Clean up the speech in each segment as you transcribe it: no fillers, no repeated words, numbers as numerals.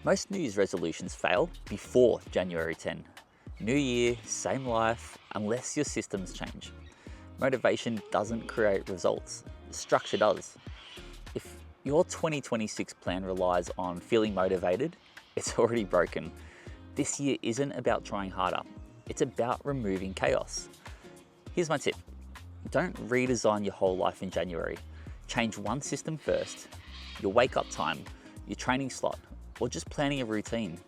Most New Year's resolutions fail before January 10. New year, same life, unless your systems change. Motivation doesn't create results, structure does. If your 2026 plan relies on feeling motivated, it's already broken. This year isn't about trying harder, it's about removing chaos. Here's my tip. Don't redesign your whole life in January. Change one system first, your wake up time, your training slot, or just planning a routine,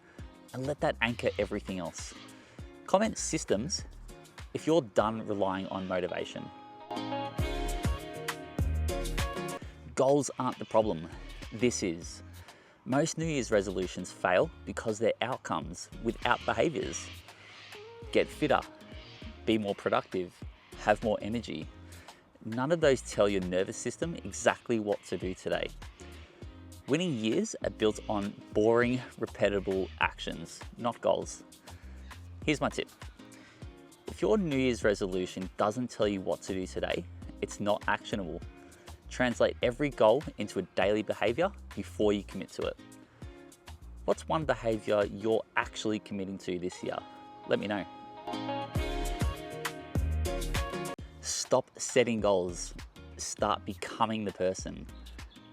and let that anchor everything else. Comment systems if you're done relying on motivation. Goals aren't the problem, this is. Most New Year's resolutions fail because they're outcomes without behaviors. Get fitter, be more productive, have more energy. None of those tell your nervous system exactly what to do today. Winning years are built on boring, repeatable actions, not goals. Here's my tip. If your New Year's resolution doesn't tell you what to do today, it's not actionable. Translate every goal into a daily behavior before you commit to it. What's one behavior you're actually committing to this year? Let me know. Stop setting goals. Start becoming the person.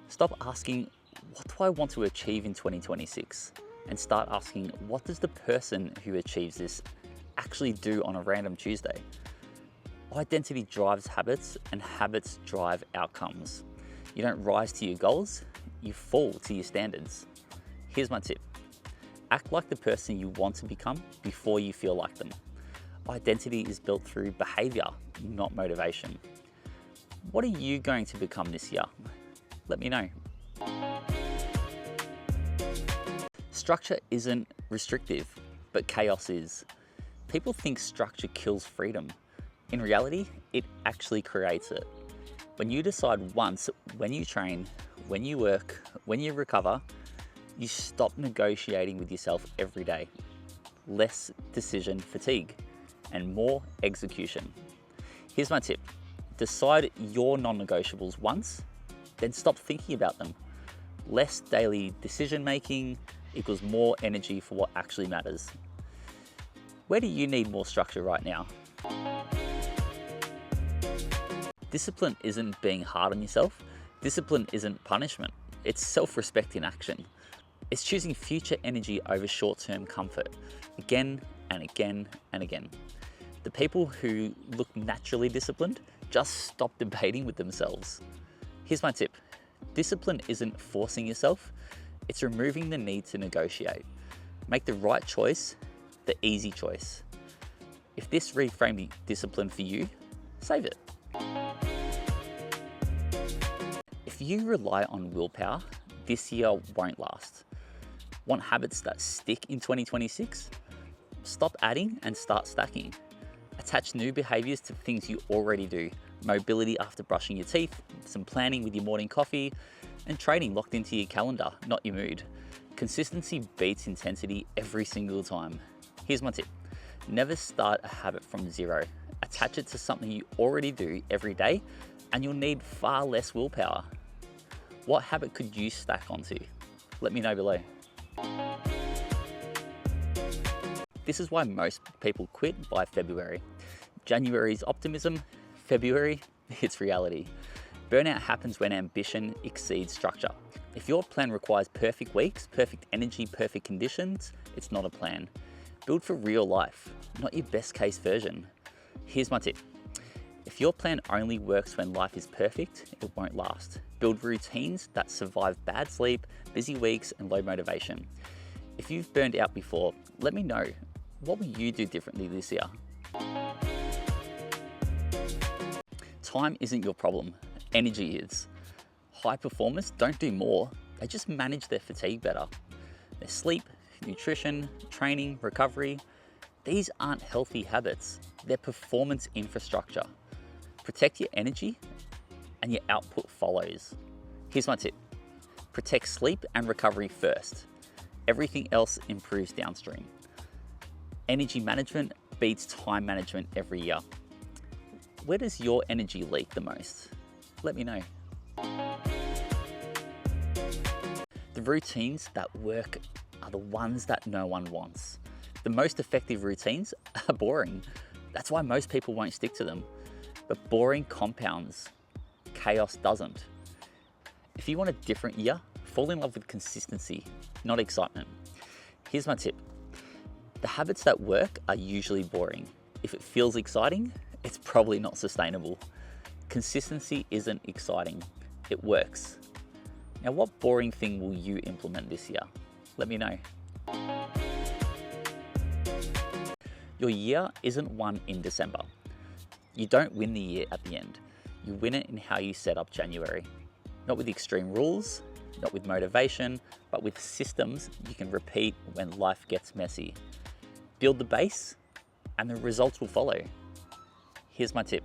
Stop asking, what do I want to achieve in 2026? And start asking, what does the person who achieves this actually do on a random Tuesday? Identity drives habits, and habits drive outcomes. You don't rise to your goals, you fall to your standards. Here's my tip. Act like the person you want to become before you feel like them. Identity is built through behavior, not motivation. What are you going to become this year? Let me know. Structure isn't restrictive, but chaos is. People think structure kills freedom. In reality, it actually creates it. When you decide once when you train, when you work, when you recover, you stop negotiating with yourself every day. Less decision fatigue and more execution. Here's my tip. Decide your non-negotiables once, then stop thinking about them. Less daily decision making equals more energy for what actually matters. Where do you need more structure right now? Discipline isn't being hard on yourself. Discipline isn't punishment. It's self-respect in action. It's choosing future energy over short-term comfort, again and again and again. The people who look naturally disciplined just stop debating with themselves. Here's my tip. Discipline isn't forcing yourself, it's removing the need to negotiate. Make the right choice the easy choice. If this reframed discipline for you, save it. If you rely on willpower, this year won't last. Want habits that stick in 2026? Stop adding and start stacking. Attach new behaviors to things you already do. Mobility after brushing your teeth, some planning with your morning coffee, and training locked into your calendar, not your mood. Consistency beats intensity every single time. Here's my tip. Never start a habit from zero. Attach it to something you already do every day, and you'll need far less willpower. What habit could you stack onto? Let me know below. This is why most people quit by February. January's optimism, February, it's reality. Burnout happens when ambition exceeds structure. If your plan requires perfect weeks, perfect energy, perfect conditions, it's not a plan. Build for real life, not your best case version. Here's my tip. If your plan only works when life is perfect, it won't last. Build routines that survive bad sleep, busy weeks, and low motivation. If you've burned out before, let me know. What will you do differently this year? Time isn't your problem, energy is. High performers don't do more, they just manage their fatigue better. Their sleep, nutrition, training, recovery, these aren't healthy habits, they're performance infrastructure. Protect your energy and your output follows. Here's my tip. Protect sleep and recovery first. Everything else improves downstream. Energy management beats time management every year. Where does your energy leak the most? Let me know. The routines that work are the ones that no one wants. The most effective routines are boring. That's why most people won't stick to them. But boring compounds, chaos doesn't. If you want a different year, fall in love with consistency, not excitement. Here's my tip. The habits that work are usually boring. If it feels exciting, it's probably not sustainable. Consistency isn't exciting, it works. Now, what boring thing will you implement this year? Let me know. Your year isn't won in December. You don't win the year at the end. You win it in how you set up January. Not with extreme rules, not with motivation, but with systems you can repeat when life gets messy. Build the base and the results will follow. Here's my tip.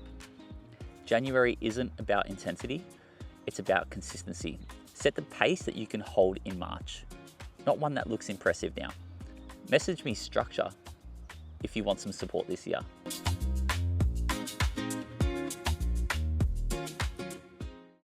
January isn't about intensity, it's about consistency. Set the pace that you can hold in March, not one that looks impressive now. Message me structure if you want some support this year.